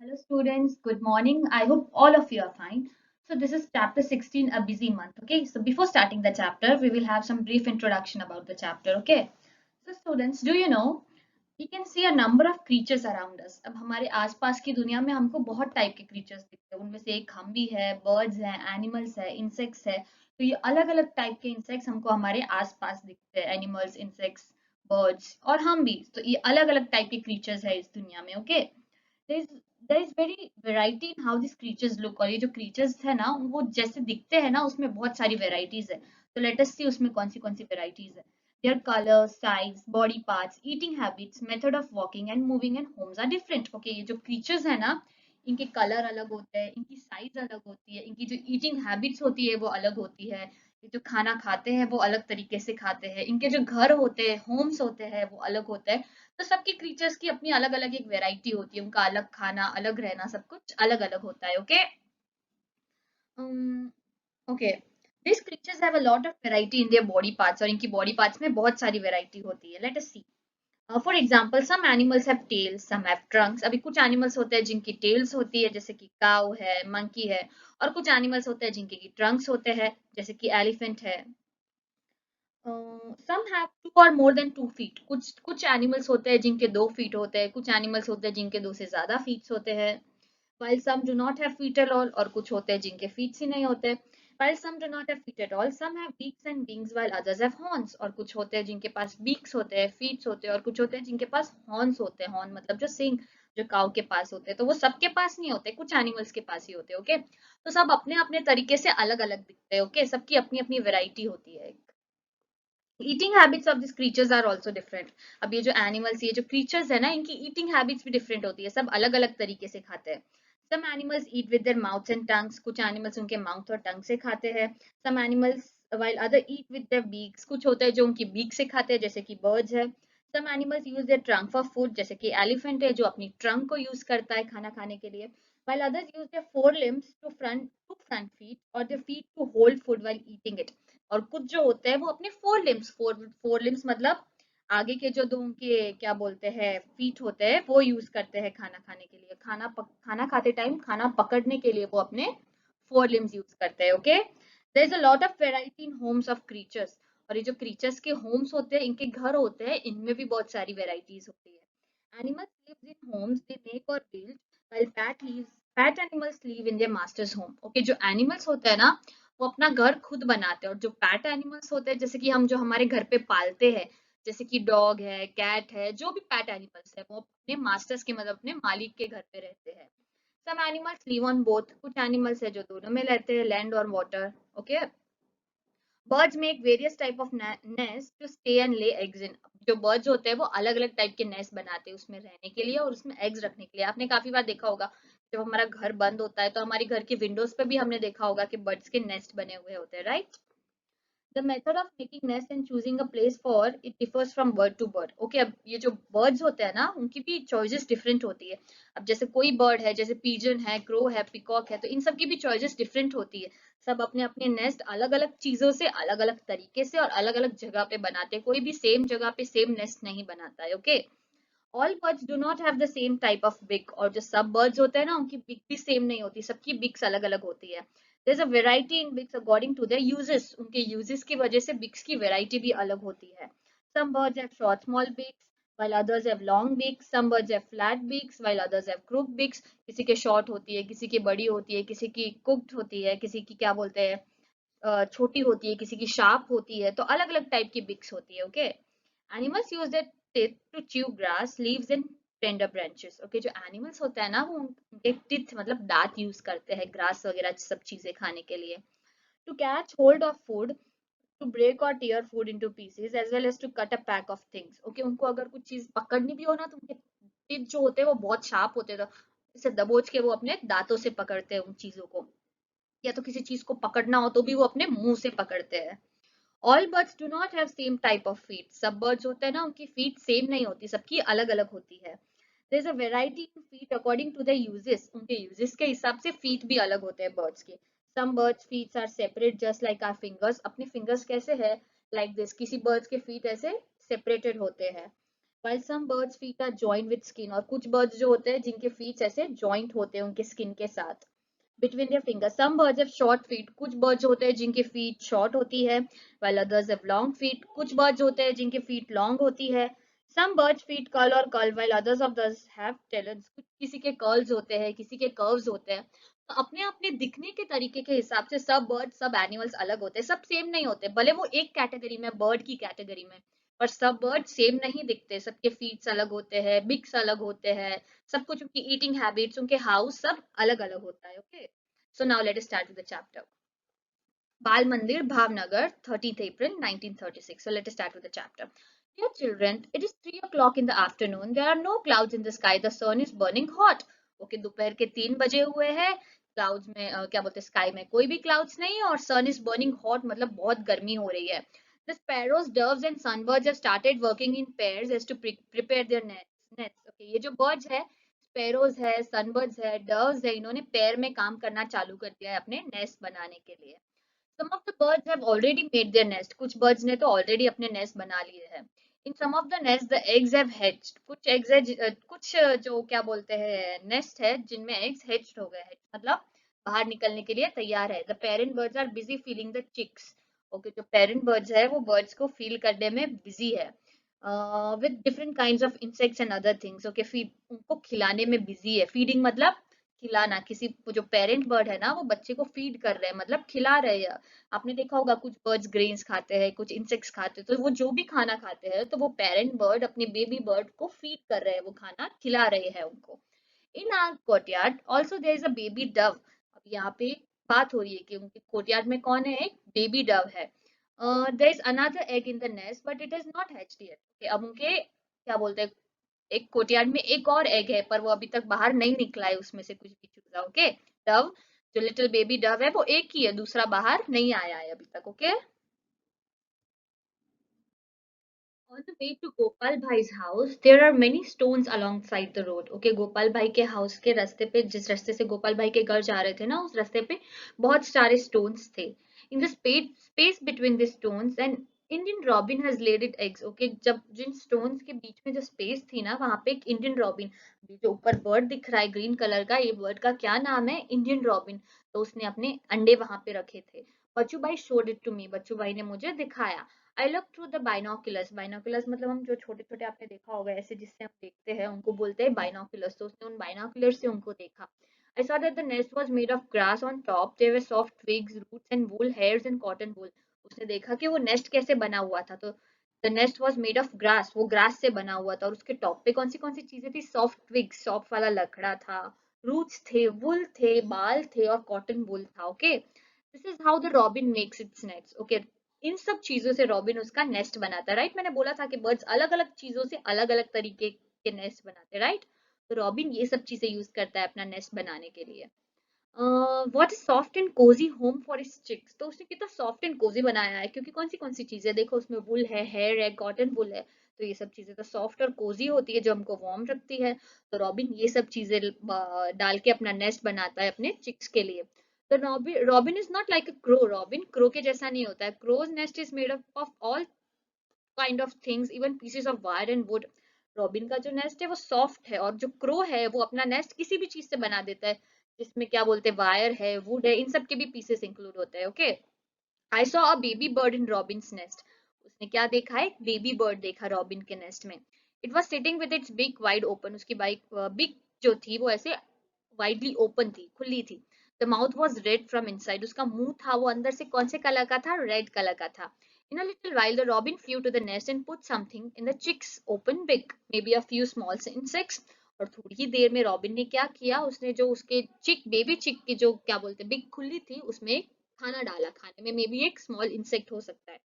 Hello students, good morning. I hope all of you are fine. So this is chapter 16, a busy month. Okay, so before starting the chapter, we will have some brief introduction about the chapter. Okay, so students, do you know we can see a number of creatures around us. अब हमारे आसपास की दुनिया में हमको बहुत type के creatures दिखते हैं. उनमें से एक हम भी है, birds हैं, animals है, insects है. तो ये अलग-अलग टाइप के insects हमको हमारे आसपास दिखते हैं. Animals, insects, birds और हम भी. तो ये अलग-अलग टाइप के creatures है इस दुनिया में. Okay. there is there is very variety in how these creatures look और ये जो creatures है ना वो जैसे दिखते हैं ना उसमें बहुत सारी varieties है तो let us see उसमें कौन सी varieties है their color size body parts eating habits method of walking and moving and homes are different okay ये जो creatures है ना इनके कलर अलग होते हैं इनकी साइज अलग होती है इनकी जो ईटिंग हैबिट्स होती है वो अलग होती है ये जो खाना खाते हैं वो अलग तरीके से खाते हैं इनके जो घर होते हैं होम्स होते हैं वो अलग होते हैं तो सबके क्रीचर्स की अपनी अलग अलग एक वेराइटी होती है उनका अलग खाना अलग रहना सब कुछ अलग अलग होता है okay okay this creatures have a lot of variety in their body parts और इनकी बॉडी पार्ट्स में बहुत सारी वेराइटी होती है let us see for example some animals have tails some have trunks अभी कुछ एनिमल्स होते हैं जिनकी टेल्स होती है जैसे कि काऊ है मंकी है और कुछ एनिमल्स होते हैं जिनके की ट्रंक्स होते हैं जैसे कि एलिफेंट है सम हैव टू और मोर देन 2 फीट कुछ कुछ एनिमल्स होते हैं जिनके 2 फीट होते हैं कुछ एनिमल्स होते हैं जिनके 2 से ज्यादा फीट्स होते हैं while some do not have feet at all और कुछ होते हैं जिनके फीट्स ही नहीं होते while some do not have feet at all some have beaks and wings while others have horns और कुछ होते हैं जिनके पास beaks होते हैं feet होते हैं और कुछ होते हैं जिनके पास horns होते हैं horn मतलब जो सिंग जो काऊ के पास होते हैं तो वो सबके पास नहीं होते कुछ एनिमल्स के पास ही होते हैं ओके तो सब अपने अपने तरीके से अलग अलग दिखते हैं ओके सबकी अपनी अपनी वेराइटी होती है eating habits of this creatures are also different अब ये जो एनिमल्स ये जो क्रीचर्स है ना इनकी ईटिंग हैबिट्स भी डिफरेंट होती है सब अलग अलग तरीके से खाते हैं some animals eat with their mouths and tongues कुछ एनिमल्स उनके माउथ और टंग से खाते हैं some animals while other eat with their beaks कुछ होते हैं जो उनकी बीक से खाते हैं जैसे कि बर्ड्स है some animals use their trunk for food जैसे कि एलिफेंट है जो अपनी ट्रंक को यूज करता है खाना खाने के लिए while others use their forelimbs to front feet or their feet to hold food while eating it और कुछ जो होते हैं वो अपने फोर लिम्स मतलब आगे के जो दो उनके क्या बोलते हैं फीट होते हैं वो यूज करते हैं खाना खाने के लिए खाना खाते टाइम खाना पकड़ने के लिए वो अपने फोर लिम्स यूज करते हैं okay there is a lot of variety in homes of creatures और ये जो क्रीचर्स के होम्स होते हैं इनके घर होते हैं इनमें भी बहुत सारी वेराइटीज होती है animals lives in homes they make or build while pet animals live in their master's home okay जो एनिमल्स होते हैं ना वो अपना घर खुद बनाते हैं और जो पैट एनिमल्स होते हैं जैसे कि हम जो हमारे घर पे पालते हैं जैसे कि डॉग है कैट है जो भी पैट एनिमल्स है वो अपने मास्टर्स के मतलब अपने मालिक के घर पे रहते हैं some animals live on both कुछ एनिमल्स है जो दोनों में रहते हैं लैंड और water okay birds make various type of nest to stay and lay eggs in जो बर्ड्स होते हैं वो अलग अलग टाइप के नेस्ट बनाते हैं उसमें रहने के लिए और उसमें एग्स रखने के लिए आपने काफी बार देखा होगा जब हमारा घर बंद होता है तो हमारे घर के विंडोज पे भी हमने देखा होगा कि बर्ड्स के नेस्ट बने हुए होते हैं right the method of making nest and choosing a place for it differs from bird to bird okay अब ये जो birds होते हैं ना उनकी भी choices different होती है अब जैसे कोई bird है जैसे pigeon है crow है peacock है तो इन सब की भी choices different होती है सब अपने अपने नेस्ट अलग अलग चीजों से अलग अलग तरीके से और अलग अलग जगह पे बनाते हैं कोई भी सेम जगह पे सेम नेस्ट नहीं बनाता है okay all birds do not have the same type of बिक और जो सब बर्ड्स होते हैं ना उनकी बिक भी सेम नहीं होती सबकी बिक्स अलग अलग होती है there is a variety in beaks according to their uses उनके यूजेस की वजह से बिक्स की वैरायटी भी अलग होती है some birds have short small beaks while others have long beaks some birds have flat beaks while others have crooked beaks किसी के शॉर्ट होती है किसी की बड़ी होती है किसी की कुक्ड होती है किसी की क्या बोलते हैं छोटी होती है किसी की शार्प होती है तो अलग अलग टाइप की बिक्स होती है okay animals use their teeth to chew grass leaves and tender branches okay जो एनिमल्स होता है ना वो उनके टीथ मतलब दांत यूज करते हैं ग्रास वगैरह सब चीजें खाने के लिए to catch hold of food to break or tear food into pieces as well as to cut a pack of things okay उनको अगर कुछ चीज पकड़नी भी हो ना तो उनके टीथ जो होते हैं वो बहुत शार्प होते हैं तो इसे दबोच के वो अपने दांतों से पकड़ते हैं उन चीजों को या तो किसी चीज को पकड़ना हो तो भी वो अपने मुंह से पकड़ते हैं all birds do not have same type of feet सब बर्ड्स होते हैं ना उनकी फीट सेम नहीं होती सबकी अलग अलग होती है there is a variety in feet according to the uses उनके यूजेस के हिसाब से फीट भी अलग होते हैं बर्ड्स के some birds feets are separate just like our fingers अपने फिंगर्स कैसे है लाइक दिस किसी बर्ड्स के फीट ऐसे सेपरेटेड होते हैं while some birds feet are joined with skin, और कुछ birds जो होते हैं जिनके feet ऐसे joint होते हैं उनके skin के साथ between their fingers. Some birds have short feet. कुछ birds होते हैं जिनके feet short होती है, while others have long feet. कुछ birds होते हैं जिनके feet long होती है. Some birds feet curl or curl, while others of those have talons. कुछ किसी के curls होते हैं, किसी के curves होते हैं. तो अपने अपने दिखने के तरीके के हिसाब से सब बर्ड सब एनिमल्स अलग होते हैं, सब सेम नहीं होते, भले वो एक कैटेगरी में बर्ड की कैटेगरी में, पर सब बर्ड सेम नहीं दिखते, सबके फीट्स अलग होते हैं, बिक्स अलग होते हैं, सब कुछ उनकी ईटिंग हैबिट्स, उनके हाउस सब अलग अलग होता है. Okay, so now let us start with the chapter. Bal Mandir, Bhavnagar, 13th April 1936. So let us start with the chapter. Dear children, it is 3 o'clock in the afternoon. There are no clouds in the sky. The sun is burning hot. Okay, दोपहर के 3 बजे हुए हैं. Clouds में क्या बोलते हैं, sky में कोई भी क्लाउड्स नहीं है, और सन इज बर्निंग हॉट, मतलब बहुत गर्मी हो रही है. The sparrows, doves and sunbirds have started working in pairs as to prepare their nests. Okay, ये जो birds है, sparrows है, sunbirds है, doves है, इन्होंने पेयर में काम करना चालू कर दिया है अपने नेस्ट बनाने के लिए. Some of the birds have already made their nest. कुछ birds ने तो already अपने nest बना लिए हैं. In some of the nests, the eggs have hatched. कुछ eggs है, कुछ जो क्या बोलते हैं nest है जिनमें eggs hatched हो गए हैं, मतलब बाहर निकलने के लिए तैयार है. The parent birds are busy feeding the chicks. Okay, जो parent birds है वो birds को फील करने में busy है. With different kinds of insects and other things. Okay, feed उनको खिलाने में busy है. Feeding मतलब खिलाना, किसी जो पेरेंट बर्ड है ना वो बच्चे को फीड कर रहे हैं, मतलब खिला रहे हैं. आपने देखा होगा कुछ बर्ड्स ग्रेन्स खाते हैं, कुछ इंसेक्ट्स खाते हैं, तो वो जो भी खाना खाते हैं तो वो पेरेंट बर्ड अपने बेबी बर्ड को फीड कर रहे हैं, वो खाना खिला रहे हैं उनको. In our courtyard also there is a baby dove. अब यहाँ पे बात हो रही है कि उनके कोर्टयार्ड में कौन है, एक बेबी डव है. There is another egg in the nest but it is not hatched yet. अब उनके क्या बोलते हैं, एक कोर्टयार्ड में एक और एग है पर वो अभी तक बाहर नहीं निकला है उसमें से कुछ भी चूजा. ओके, डव जो लिटिल बेबी डव है वो एक ही है, दूसरा बाहर नहीं आया है अभी तक. Okay. On the way to Gopal Bhai's house, there are many stones alongside the road. Okay, Gopal भाई के हाउस के रास्ते पे, जिस रास्ते से गोपाल भाई के घर जा रहे थे ना, उस रास्ते पे बहुत सारे stones थे. In the space between the stones, an Indian robin has laid its eggs. Okay, जब जिन stones के बीच में जो space थी ना, वहां पे एक Indian robin, जो ऊपर bird दिख रहा है ग्रीन कलर का, ये bird का क्या नाम है, Indian robin. तो उसने अपने अंडे वहां पे रखे थे. बच्चू भाई showed it to me. बच्चू भाई ने मुझे दिखाया. I look through the binoculars. Binoculars मतलब हम जो छोटे छोटे आपने देखा होगा ऐसे जिससे हम देखते हैं उनको बोलते हैं बाइनोकुलर्स. तो उसने उन बाइनोकुलर्स से उनको देखा. I saw that the nest was made of grass on top. There were soft twigs, roots and wool, hairs and cotton wool. उसने देखा कि वो नेस्ट कैसे बना हुआ था. तो the nest was made of grass. वो ग्रास से बना हुआ था, और उसके टॉप पे कौन सी चीजें थी, सॉफ्ट ट्विग्स, सॉफ्ट वाला लकड़ा था, रूट्स थे, वुल थे, बाल थे, और कॉटन वुल था. Okay, this is how the robin makes its nest. Okay, इन सब चीजों से रॉबिन उसका नेस्ट बनाता है. राइट, मैंने बोला था कि बर्ड्स अलग अलग चीजों से अलग अलग तरीके के नेस्ट बनाते हैं. राइट, तो रॉबिन ये सब चीजें यूज करता है अपना नेस्ट बनाने के लिए. What is soft and cosy home for his chicks. तो उसने कितना सॉफ्ट एंड कोजी बनाया है, क्योंकि कौन सी चीजें देखो, उसमें वुल है, हेयर है, कॉटन वुल है. तो ये सब चीजें तो सॉफ्ट और कोजी होती है जो हमको वार्म रखती है. तो रॉबिन ये सब चीजें डाल के अपना नेस्ट बनाता है अपने चिक्स के लिए. तो robin is not like a crow. Robin crow के जैसा नहीं होता है. Crow's nest is made up of all kind of things, even pieces of wire and wood. Robin का जो नेस्ट है वो सॉफ्ट है, और जो क्रो है वो अपना नेस्ट किसी भी चीज से बना देता है जिसमें क्या बोलते हैं वायर है, वुड है, इन सब के भी पीसेस इंक्लूड होते हैं. Okay, I saw a baby bird in Robins nest. उसने क्या देखा है, बेबी बर्ड देखा रॉबिन के नेस्ट में. It was sitting with its big wide open. उसकी बिग जो थी वो ऐसे वाइडली ओपन थी, खुली थी. The mouth was red from inside. उसका मुंह था वो अंदर से कौन से कलर का था, रेड कलर का था. In a little while, the robin flew to the nest and put something in the chick's open beak, maybe a few small insects. और थोड़ी ही देर में रॉबिन ने क्या किया, उसने जो उसके चिक, बेबी चिक की जो क्या बोलते हैं बिग खुली थी, उसमें खाना डाला. खाने में मे बी एक स्मॉल इंसेक्ट हो सकता है.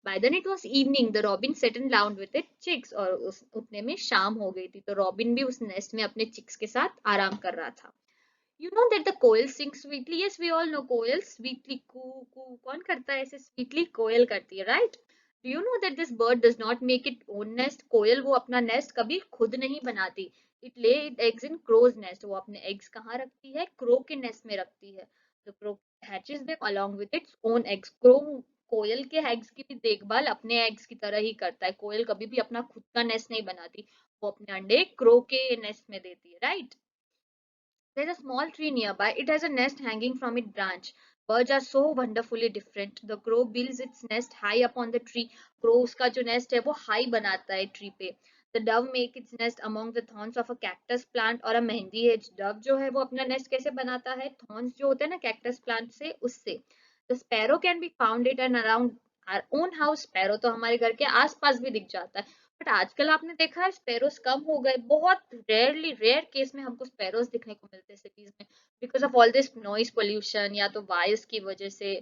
By then it was evening. The robin settled down with its chicks. और उस उतने में शाम हो गई थी, तो रॉबिन भी उस नेस्ट में अपने चिक्स के साथ आराम कर रहा था. You know that the coil sing sweetly. Yes, we all know coil sweetly coo coo. कौन करता है ऐसे sweetly, कोयल करती है, right? Do you know that this bird does not make its own nest? कोयल वो अपना नेस्ट कभी खुद नहीं बनाती. It lay its eggs in crow's nest. वो अपने eggs कहाँ रखती है, क्रो के नेस्ट में रखती है. The crow hatches them along with its own eggs. Crow कोयल के एग्स की भी देखभाल अपने एग्स की तरह ही करता है। कोयल कभी भी अपना खुद का नेस्ट नहीं बनाती, वो अपने अंडे क्रो के नेस्ट में देती है, right? There's a small tree nearby. It has a nest hanging from its branch. Birds are so wonderfully different. The crow builds its nest high up on the tree. Crow उसका जो nest है वो high बनाता है tree पे. The dove make its nest among the thorns of a cactus plant or a mehndi hedge. Dove जो है वो अपना nest कैसे बनाता है? Thorns जो होते हैं ना cactus plant से, उससे. The sparrow can be found it and around our own house. Sparrow तो हमारे घर के आसपास भी दिख जाता है. बट आजकल आपने देखा है स्पैरोस कम हो गए, बहुत रेयर केस में हमको स्पैरोस दिखने को मिलते हैं सिटीज में, because of all this noise pollution, या तो वायस की वजह से,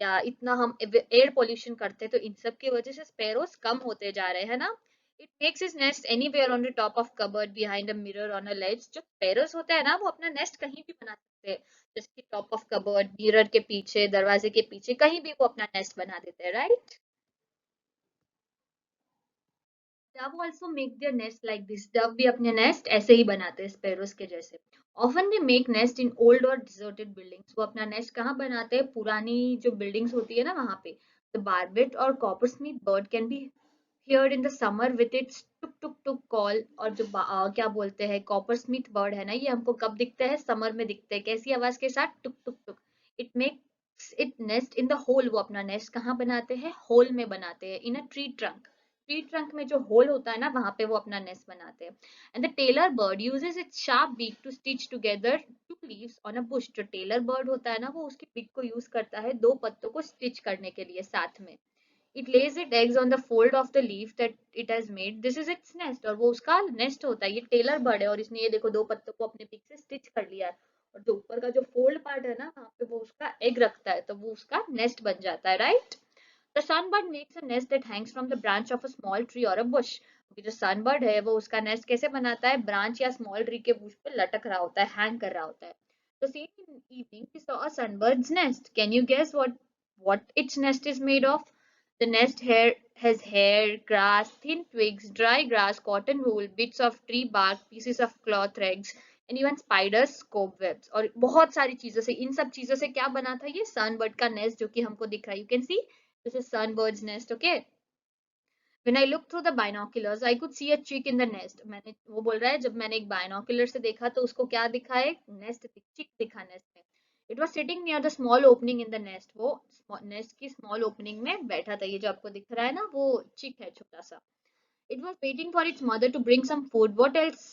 या इतना हम एयर पोल्यूशन करते हैं, तो इन सब की वजह से स्पैरोस कम होते जा रहे हैं ना. It makes his nest anywhere on the top of cupboard behind a mirror on a ledge. जो स्पैरोस होता है ना वो अपना नेस्ट कहीं भी बना सकते हैं, जैसे कि टॉप ऑफ कबर्ड, मिरर के पीछे, दरवाजे के पीछे, कहीं भी वो अपना नेस्ट बना देते हैं, right? Dove also make their nest like this. Dove भी अपने nest ऐसे ही बनाते हैं sparrows के जैसे. Often they make nest in old or deserted buildings. वो अपना nest कहाँ बनाते हैं? पुरानी जो buildings होती है ना वहाँ पे. The barbet or coppersmith bird can be heard in the summer with its took took took call. और जो क्या बोलते हैं coppersmith bird है ना, ये हमको कब दिखते हैं? Summer में दिखते हैं. कैसी आवाज के साथ? टुक टुक टुक. It makes it nest in the hole. वो अपना nest कहाँ बनाते हैं? Hole में बनाते हैं. In a tree trunk. Tree trunk में जो होल होता है ना वहां पे वो अपना नेस्ट बनाते हैं. And the tailor bird uses its sharp beak to stitch together two leaves on a bush. जो टेलर बर्ड होता है ना वो उसकी बीक को यूज करता है दो पत्तों को स्टिच करने के लिए साथ में. It Lay's it eggs on the fold of the leaf that it has made. This is its nest. और वो उसका नेस्ट होता है. ये टेलर बर्ड है और इसने ये देखो दो पत्तों को अपने बीक से स्टिच कर लिया है. और जो ऊपर का जो फोल्ड पार्ट है ना वहां पे वो उसका एग रखता है, तो वो उसका नेस्ट बन जाता है, right? The sunbird makes a nest that hangs from the branch of a small tree or a bush. क्योंकि जो sunbird है वो उसका nest कैसे बनाता है? ब्रांच या small tree के bush पे लटक रहा होता है, hang कर रहा होता है. So same in evening we saw a sunbird's nest. Can you guess what its nest is made of? The nest hair has hair, grass, thin twigs, dry grass, cotton wool, bits of tree bark, pieces of cloth threads, and even spiders, cobwebs. और बहुत सारी चीजों से, इन सब चीजों से क्या बना था? ये sunbird का nest जो कि हमको दिख रहा है. You can see this is sunbird's nest, okay? When I looked through the binoculars, I could see a chick in the nest. मैंने वो बोल रहा है जब मैंने एक बायनोकुलर से देखा तो उसको क्या दिखा है? नेस्ट, चिक दिखा नेस्ट में. It was sitting near the small opening in the nest. वो नेस्ट की स्मॉल ओपनिंग में बैठा था. ये जो आपको दिख रहा है ना वो चिक है छोटा सा. It was waiting for its mother to bring some food. What else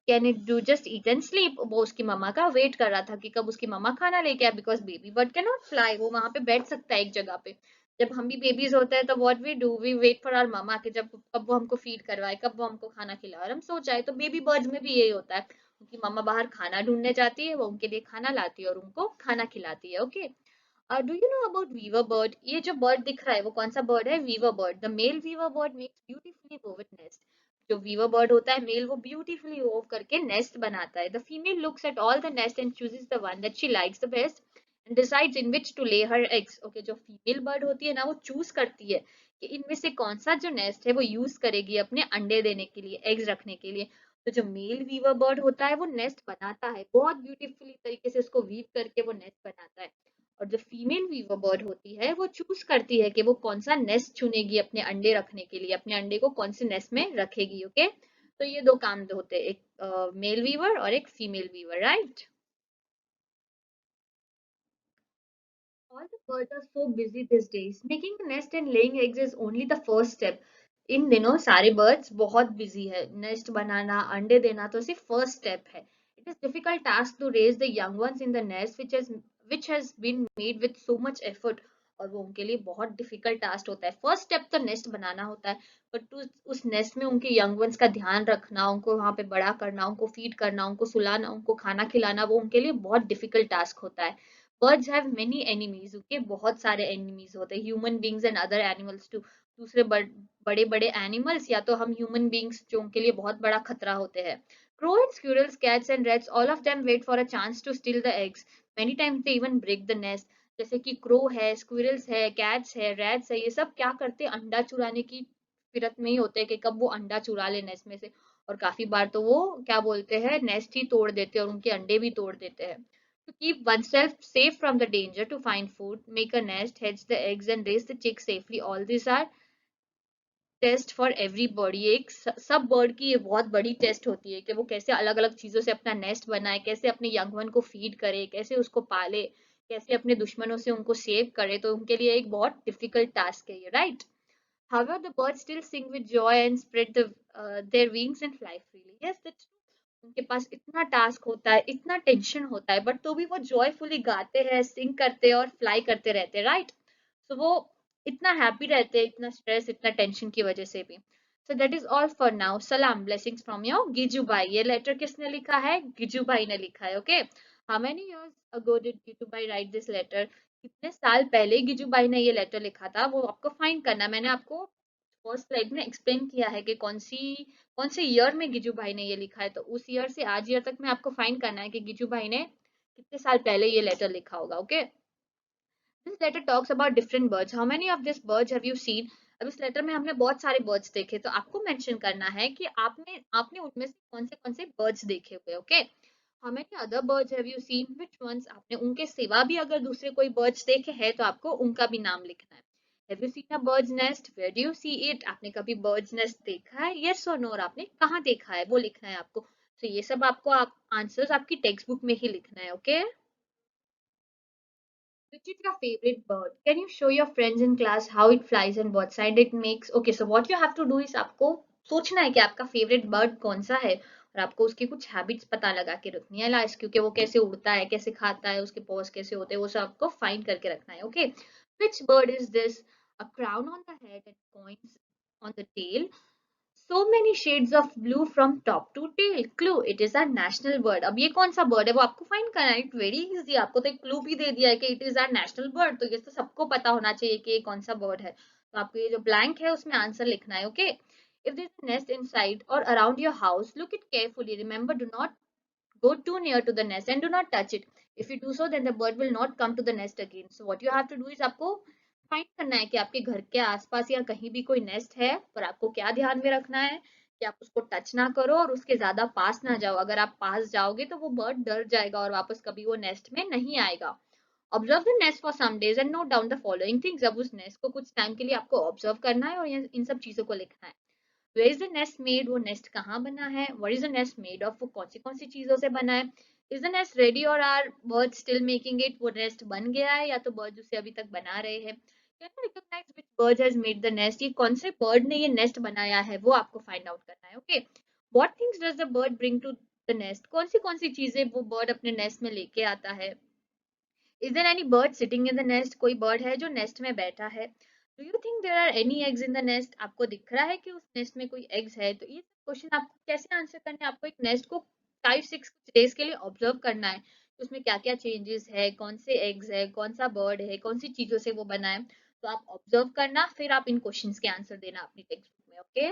can it do? Just eat and sleep. वो उसकी मम्मा का वेट कर रहा था कि कब उसकी मम्मा खाना लेके आए, because baby bird can not fly. वो वहां पे बैठ सकता है एक जगह पे. जब हम भी बेबीज होते हैं तो what we do, we wait for our mamma कि जब कब वो हमको फीड करवाए, कब वो हमको खाना खिलाए, और हम सो जाए. तो बेबी बर्ड्स में भी यही होता है. उनकी मम्मा बाहर खाना ढूंढने जाती है, वो उनके लिए खाना लाती है और उनको खाना खिलाती है, okay? Do you know about weaver bird? ये जो बर्ड दिख रहा है वो कौन सा बर्ड है? Weaver bird. The male weaver bird makes beautifully woven nest. जो वीवर बर्ड होता है मेल, वो ब्यूटीफुली वोव करके नेस्ट बनाता है. The female looks at all the nest and chooses the one that she likes the best and decides in which to lay her eggs. Okay, जो female bird होती है ना वो चूज करती है कि इनमें से कौन सा जो नेस्ट है वो यूज करेगी अपने अंडे देने के लिए, एग्स रखने के लिए. तो जो मेल वीवर बर्ड होता है वो नेस्ट बनाता है, बहुत ब्यूटीफुली तरीके से उसको वीव करके वो नेस्ट बनाता है. और जो फीमेल वीवर बर्ड होती है वो चूज करती है कि वो कौन सा नेस्ट चुनेगी अपने अंडे रखने के लिए, अपने अंडे को कौन से नेस्ट में रखेगी, ओके? तो ये दो काम होते हैं, एक मेल वीवर और एक female weaver, right? All the birds are so busy these days. Making a nest and laying eggs is only the first step. इन दिनों सारे बर्ड्स बहुत बिजी है. नेस्ट बनाना, अंडे देना तो सिर्फ फर्स्ट स्टेप है. It is difficult task to raise the young ones in the nest which has been made with so much effort. और वो उनके लिए बहुत डिफिकल्ट टास्क होता है. फर्स्ट स्टेप तो नेस्ट बनाना होता है, बट उस नेस्ट में उनके यंग वंस का ध्यान रखना, उनको वहां पे बड़ा करना, उनको फीड करना, उनको सुलाना, उनको खाना खिलाना, वो उनके लिए बहुत डिफिकल्ट टास्क होता है. Birds have many enemies, okay? बहुत सारे एनिमीज होते हैं, human beings and other animals too. दूसरे बड़े बड़े एनिमल्स या तो हम ह्यूमन बींग्स जो उनके लिए बहुत बड़ा खतरा होते हैं. Crow and squirrels, cats and rats, all of them wait for a chance to steal the eggs. Many times they even break the nest. जैसे कि क्रो है, स्क्विरल्स है, कैट्स है, रैट्स है, ये सब क्या करते हैं? अंडा चुराने की फिरत में ही होते हैं कि कब वो अंडा चुरा ले नेस्ट में से. और काफी बार तो वो क्या बोलते हैं, नेस्ट ही तोड़ देते हैं और उनके अंडे भी तोड़ देते हैं. To keep oneself safe from the danger, to find food, make a nest, hatch the eggs and raise the chicks safely. All these are test for every bird. ये एक सब बर्ड की ये बहुत बड़ी टेस्ट होती है कि वो कैसे अलग अलग चीजों से अपना नेस्ट बनाए, कैसे अपने यंग वन को फीड करे, कैसे उसको पाले, कैसे अपने दुश्मनों से उनको सेव करे। तो उनके लिए एक बहुत डिफिकल्ट टास्क है ये, right? However, the birds still sing with joy and spread their wings and fly freely. Yes, that's true. उनके पास इतना टास्क होता है, इतना टेंशन होता है, बट तो भी वो जॉयफुली गाते हैं, सिंग करते हैं और फ्लाई करते रहते हैं, राइट? तो वो इतना हैप्पी रहते हैं, इतना स्ट्रेस, इतना टेंशन की वजह से भी। So that is all for now. सलाम, ब्लेसिंग्स फ्रॉम योर गिजू भाई। ये लेटर किसने लिखा है? गिजू भाई ने लिखा है। Okay, how many years ago did Giju bhai write this letter? कितने साल पहले गिजू भाई ने ये लेटर लिखा था, वो आपको फाइंड करना है। मैंने आपको फर्स्ट स्लाइड में एक्सप्लेन किया है कि कौन से ईयर में गिजू भाई ने ये लिखा है। तो उस ईयर से आज ईयर तक में आपको फाइंड करना है कि गिजू भाई ने कितने साल पहले ये लेटर लिखा होगा। Okay, this letter talks about different birds. How many of this birds have you seen? अब इस लेटर में हमने बहुत सारे बर्ड्स देखे, तो आपको मेंशन करना है कि आपने आपने उनमें से कौन से बर्ड्स देखे हुए। Okay, how many other birds have you seen? Which ones? आपने उनके सिवा भी अगर दूसरे कोई बर्ड्स देखे हैं तो आपको उनका भी नाम लिखना है। Have you seen a bird's nest? Where do you see it? आपने कभी बर्ड्स नेस्ट देखा है? यस और नो? और आपने कहाँ देखा है वो लिखना है आपको। तो ये सब आपको आंसर्स आपकी टेक्स्ट बुक में ही लिखना है। Okay, which is your favorite bird? Can you show your friends in class how it flies and what sound it makes? Okay, so what you have to do is आपको सोचना है कि आपका favourite bird कौन सा है और आपको उसकी कुछ हैबिट्स पता लगा के रखनी है लास्ट, क्योंकि वो कैसे उड़ता है, कैसे खाता है, उसके पॉज कैसे होते हैं, वो सब आपको फाइंड करके रखना है। Okay, which bird is this? A crown on the head and coins on the tail. So many shades of blue from top to tail. Clue, it is our national bird. अब ये कौन सा bird है वो आपको find करना है। It very easy, आपको तो एक क्लू भी दे दिया है कि it is our national bird, तो ये तो सबको पता होना चाहिए कि ये कौन सा बर्ड है। तो आपको ये जो ब्लैंक है उसमें आंसर लिखना है। Okay, if this nest inside or around your house, look it carefully, remember do not go too near to the nest and do not touch it. If you do so, then the bird will not come to the nest again. So what you have to do is आपको find करना है कि आपके घर के आसपास या कहीं भी कोई नेस्ट है, पर आपको क्या ध्यान में रखना है कि आप उसको टच ना करो और उसके ज्यादा पास ना जाओ। अगर आप पास जाओगे तो वो बर्ड डर जाएगा और वापस कभी वो नेस्ट में नहीं आएगा। Observe the nest for some days and note down the following things. अब उस नेस्ट को कुछ टाइम के लिए आपको ऑब्जर्व करना है और इन सब चीजों को लिखना है। Where is the nest made? वो नेस्ट कहाँ बना है। What is the nest made of? वो कौन सी चीजों से बना है। इज द नेस्ट रेडी और are bird still making it? वो नेस्ट बन गया है या तो बर्ड उसे अभी तक बना रहे हैं। Can you recognise which bird has made the nest? ये कौन से बर्ड ने ये नेस्ट बनाया है वो आपको फाइंड आउट करना है। Okay, what things does the bird bring to the nest? कौन सी चीजें वो बर्ड अपने नेस्ट में लेके आता है। Is there any bird sitting in the nest? कोई बर्ड है जो नेस्ट में बैठा है। Do you think there are any eggs in the nest? आपको दिख रहा है कि उस नेस्ट में कोई एग्स है। तो ये क्वेश्चन आपको कैसे आंसर करने हैं, आपको एक नेस्ट को 5-6 डेज के लिए ऑब्जर्व करना है कि उसमें क्या क्या चेंजेस है, कौन से एग्स है, कौन सा बर्ड है, कौन सी चीजों से वो बना है। तो आप ऑब्जर्व करना, फिर आप इन क्वेश्चंस के आंसर देना अपनी टेक्स्ट बुक में। Okay,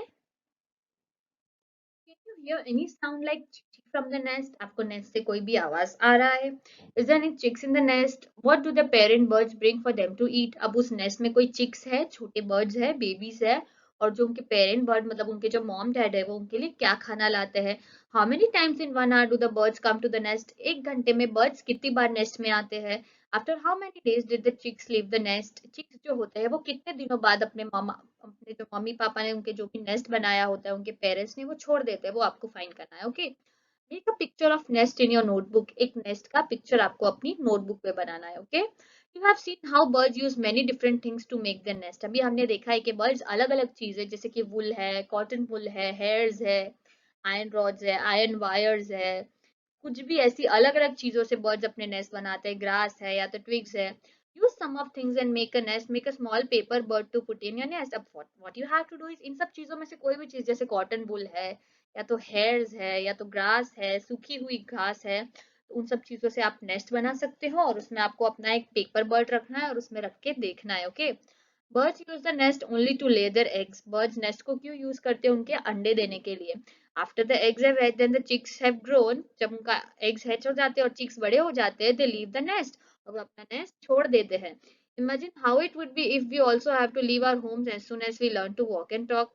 Can you hear any sound like chick chick from the nest? आपको नेस्ट से कोई भी आवाज आ रहा है? Is there any chicks in the nest? What do the parent birds bring for them to eat? अब उस नेस्ट में कोई चिक्स है, छोटे बर्ड्स है, बेबीज है, और जो उनके पेरेंट बर्ड मतलब उनके जो मॉम डैड है वो उनके लिए क्या खाना लाते हैं। How many times in 1 hour do the birds come to the nest? एक घंटे में बर्ड्स कितनी बार नेस्ट में आते हैं। After how many days did the chicks leave the nest? Chicks जो होते हैं वो कितने दिनों बाद अपने जो मम्मी पापा ने उनके जो भी नेस्ट बनाया होता है उनके पेरेंट्स ने वो छोड़ देते हैं, वो आपको फाइंड करना है। Okay, make a picture of nest in your notebook. एक नेस्ट का पिक्चर आपको अपनी नोटबुक पे बनाना है। Okay, you have seen how birds use many different things to make the nest. अभी हमने देखा है कि बर्ड्स अलग अलग चीजें जैसे कि वुल है, कॉटन वुल है, हेयर्स है, आयरन रॉड्स है, आयरन वायर्स है, कुछ भी ऐसी अलग अलग चीजों से बर्ड्स अपने नेस्ट बनाते हैं। ग्रास है या तो ट्विग्स है। Use some of things and make a nest, make a small paper bird to put in your nest. अब what you have to do is इन सब चीजों में से कोई भी चीज जैसे कॉटन वुल है या तो हेयर्स है या तो ग्रास है, सूखी हुई घास है, तो उन सब चीजों से आप नेस्ट बना सकते हो और उसमें आपको अपना एक पेपर बर्ड रखना है और उसमें रख के देखना है। Okay, birds use the nest only to lay their eggs. Birds nest को क्यों यूज करते हैं? उनके अंडे देने के लिए। After the eggs have hatched then the chicks have grown, जब उनका एग्स हैच हो जाते हैं और चिक्स बड़े हो जाते हैं, दे लीव द नेस्ट, और वो अपना नेस्ट छोड़ देते हैं। Imagine how it would be if we also have to leave our homes as soon as we learn to walk and talk.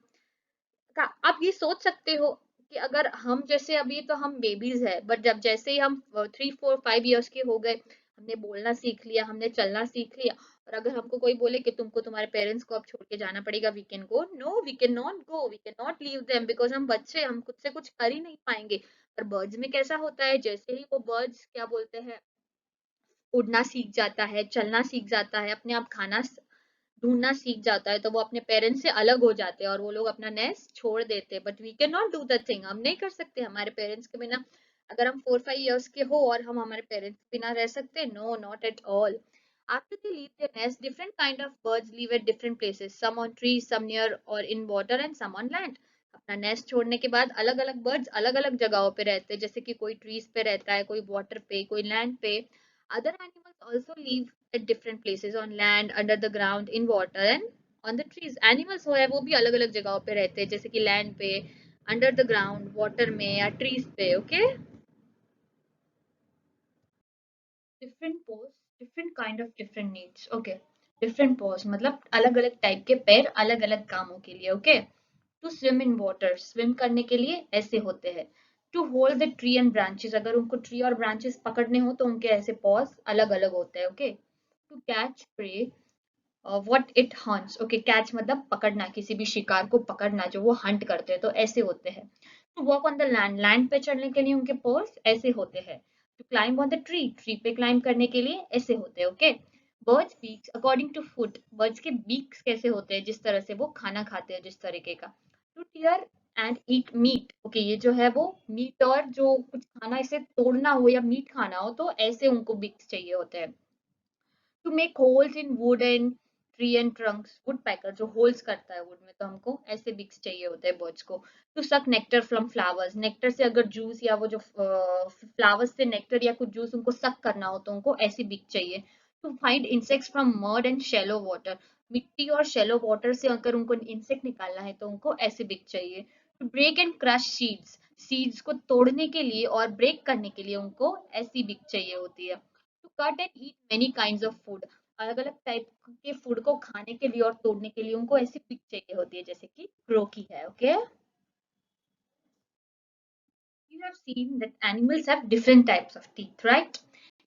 आप ये सोच सकते हो कि अगर हम जैसे अभी तो हम बेबीज है, बट जब जैसे ही हम 3 4 5 इयर्स के हो गए, हमने बोलना सीख लिया, हमने चलना सीख लिया, और अगर हमको कोई बोले कि तुमको तुम्हारे पेरेंट्स को अब छोड़ के जाना पड़ेगा, we can go, no we can not go, we can not leave them, because हम बच्चे, हम खुद से कुछ कर ही नहीं पाएंगे। पर बर्ड्स में कैसा होता है, जैसे ही वो बर्ड्स क्या बोलते हैं, उड़ना सीख जाता है, चलना सीख जाता है, अपने आप खाना ढूंढना सीख जाता है, तो वो अपने पेरेंट्स से अलग हो जाते हैं और वो लोग अपना नेस्ट छोड़ देते हैं। But we can not do the thing, हम नहीं कर सकते हमारे पेरेंट्स के बिना। अगर हम 4 5 इयर्स के हो और हम हमारे पेरेंट्स के बिना रह सकते, no not at all. After they leave their nest, different kind of birds live at different places. Some on trees, some near or in water, and some on land. अपना नेस्ट छोड़ने के बाद अलग अलग बर्ड्स अलग अलग जगहों पे रहते हैं, जैसे कि कोई ट्रीज पे रहता है, कोई वाटर पे, कोई लैंड पे। Other animals also live at different places on land, under the ground, in water and on the trees. Animals हो है वो भी अलग अलग जगहों पे रहते हैं, जैसे कि लैंड पे, अंडर द ग्राउंड, वाटर में या ट्रीज पे। Okay, different pose, different kind of different needs. Okay, different pose मतलब अलग अलग टाइप के पैर अलग अलग कामों के लिए। Okay, to swim in water, swim करने के लिए ऐसे होते हैं। To hold the tree and branches, अगर उनको ट्री और ब्रांचेस पकड़ने हो तो उनके ऐसे पॉज अलग अलग होते हैं। Okay, to catch prey, what it hunts. Okay, catch मतलब पकड़ना, किसी भी शिकार को पकड़ना जो वो हंट करते हैं, तो ऐसे होते हैं। To walk on the land, land पे चढ़ने के लिए उनके पोज ऐसे होते हैं। To climb on the tree, tree पे क्लाइंब करने के लिए ऐसे होते हैं। Okay, birds beaks according to food, birds के बीक्स कैसे होते हैं, जिस तरह से वो खाना खाते हैं, जिस तरीके का। To tear and eat meat, okay, ये जो है वो मीट, और जो कुछ खाना इसे तोड़ना हो या मीट खाना हो तो ऐसे उनको बीक्स चाहिए होते हैं। To make holes in wood and tree and trunks, woodpecker जो होल्स करता है वुड में, तो हमको ऐसे बिक्स चाहिए होते हैं बर्ड्स को। टू सक नेक्टर फ्रॉम फ्लावर्स, नेक्टर से अगर जूस या वो जो फ्लावर्स से नेक्टर या कुछ जूस उनको सक करना हो तो उनको ऐसी बिक चाहिए। To find insects from mud and shallow water, मिट्टी और शैलो वाटर से अगर उनको इंसेक्ट निकालना है तो उनको ऐसे बिक चाहिए। To break and crush seeds, seeds को तोड़ने के लिए और ब्रेक करने के लिए उनको ऐसी बिक चाहिए होती है। To cut and eat many kinds of food, अलग अलग टाइप के फूड को खाने के लिए और तोड़ने के लिए उनको ऐसी पिक चाहिए होती है, जैसे कि क्रो की है। Okay, you have seen that animals have different types of teeth, right?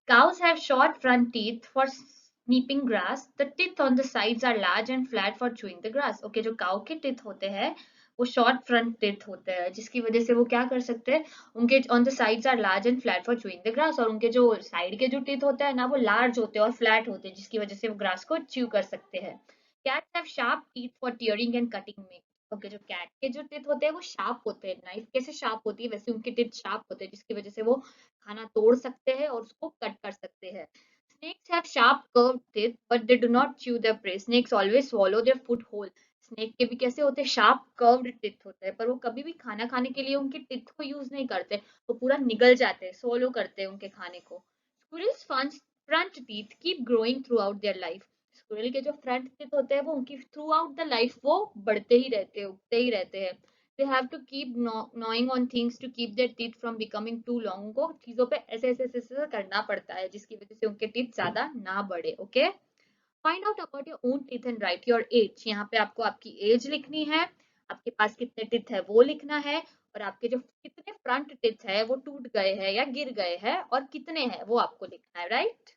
Cows have short front teeth for snipping grass. The teeth on the sides are large and flat for chewing the grass. Okay, जो काऊ के teeth होते हैं वो short front teeth होते हैं, जिसकी वजह से वो क्या कर सकते हैं, उनके on the sides are large and flat for chewing the grass, और उनके जो साइड के जो टीथ होते हैं ना वो लार्ज होते हैं और फ्लैट होते हैं, जिसकी वजह से वो ग्रास को च्यू कर सकते हैं। Cats have sharp teeth for tearing and cutting meat. Okay, जो कैट के जो टीथ होते हैं वो शार्प होते हैं, नाइफ कैसे शार्प होती है वैसे उनके टीथ शार्प होते हैं, जिसकी वजह से वो खाना तोड़ सकते हैं और उसको कट कर सकते हैं। Snakes have sharp curved teeth, but they do not chew their prey. Snakes always swallow their food whole. Snake के भी कैसे होते हैं, शार्प कर्व्ड टिथ होते हैं, पर वो कभी भी खाना खाने के लिए उनके टिथ को यूज नहीं करते, वो पूरा निगल जाते हैं, सोलो करते हैं उनके खाने को। Squirrels front teeth keep growing throughout their life. Squirrel के जो फ्रंट टीथ होते हैं वो उनकी थ्रू आउट द लाइफ वो बढ़ते ही रहते हैं, उगते ही रहते हैं। They have to keep gnawing on things to keep their teeth from becoming too long. उनको चीजों पे ऐसे करना पड़ता है, जिसकी वजह से उनके टीथ ज्यादा ना बढ़े। Okay, find out about your own teeth and right your age. यहाँ पे आपको आपकी एज लिखनी है, आपके पास कितने टीथ है वो लिखना है, और आपके जो कितने फ्रंट टीथ है वो टूट गए हैं या गिर गए हैं और कितने हैं वो आपको लिखना है, right.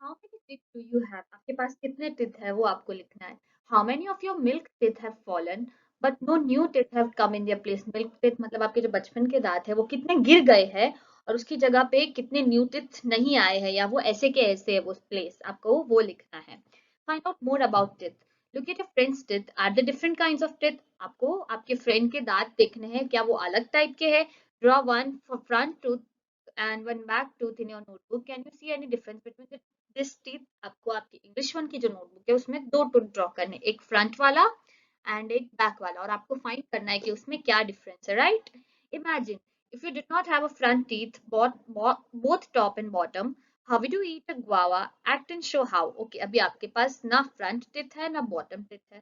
How many teeth do you have, आपके पास कितने टीथ है वो आपको लिखना है। How many of your milk teeth have fallen but no new teeth have come in their place. Milk teeth मतलब आपके जो बचपन के दांत है वो कितने गिर गए हैं और उसकी जगह पे कितने न्यू टीथ नहीं आए हैं, या वो ऐसे के ऐसे है वो प्लेस, आपको वो लिखना है। Find out more about teeth, look at your friends teeth, are the different kinds of teeth. आपको आपके फ्रेंड के दांत देखने हैं, क्या वो अलग टाइप के हैं। Draw one for front tooth and one back tooth in your notebook. Can you see any difference between this teeth? आपको आपकी इंग्लिश वन की जो नोटबुक है उसमें दो टूथ ड्रॉ करने, एक फ्रंट वाला एंड एक बैक वाला, और आपको फाइंड करना है कि उसमें क्या डिफरेंस है, right. Imagine if you did not have a front teeth, both top and bottom, how would you eat a guava? Act and show how. Okay, अभी आपके पास ना फ्रंट टीथ है ना बॉटम टीथ है,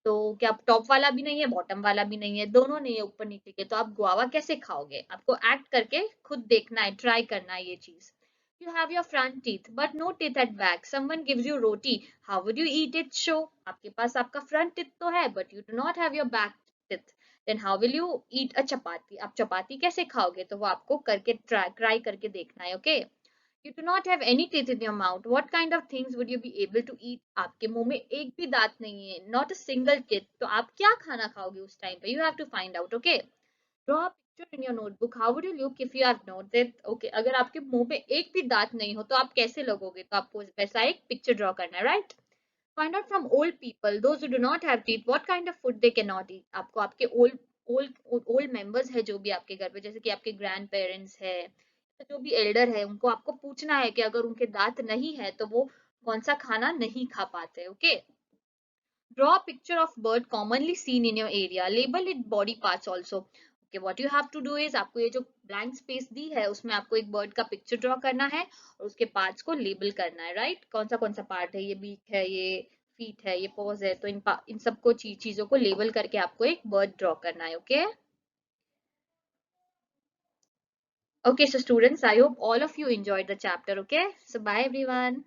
तो क्या टॉप वाला भी नहीं है बॉटम वाला भी नहीं है, दोनों नहीं है ऊपर नीचे के, तो आप गुआवा कैसे खाओगे, आपको एक्ट करके खुद देखना है, ट्राई करना है ये चीज। You have your front teeth but no teeth at back. Someone gives you roti. How would you eat it? Show. आपके पास आपका front teeth तो है but you do not have your back teeth. Then how will you eat a chapati, आप चपाती कैसे खाओगे, तो वो आपको करके ट्राई करके देखना है, okay. You do not have any teeth in your mouth. What kind of things would you be able to eat? आपके मुंह में एक भी दांत नहीं है, not a single teeth. तो आप क्या खाना खाओगे उस टाइम पे? You have to find out, okay? Draw a picture in your notebook. How would you look if you have no teeth? Okay, अगर आपके मुंह में एक भी दांत नहीं हो तो आप कैसे लगोगे? तो आपको वैसा एक पिक्चर ड्रॉ करना है, right? Find out from old people, those who do not have teeth, what kind of food they cannot eat. आपको आपके ओल्ड मेंबर्स है जो भी आपके घर पे, जैसे कि आपके ग्रैंड पेरेंट्स है, तो जो भी एल्डर है, उनको आपको पूछना है कि अगर उनके दांत नहीं है तो वो कौन सा खाना नहीं खा पाते, okay. Draw a picture of bird commonly seen in your area. Label its body parts also. Okay, what you have to do is आपको ये जो blank space दी है उसमें आपको एक bird का picture draw करना है और उसके parts को label करना है, right? कौन सा part है, ये beak है, ये feet है, ये paws है, तो इन सबको चीजों को label करके आपको एक bird draw करना है, okay? Okay, so students, I hope all of you enjoyed the chapter, okay? So bye everyone.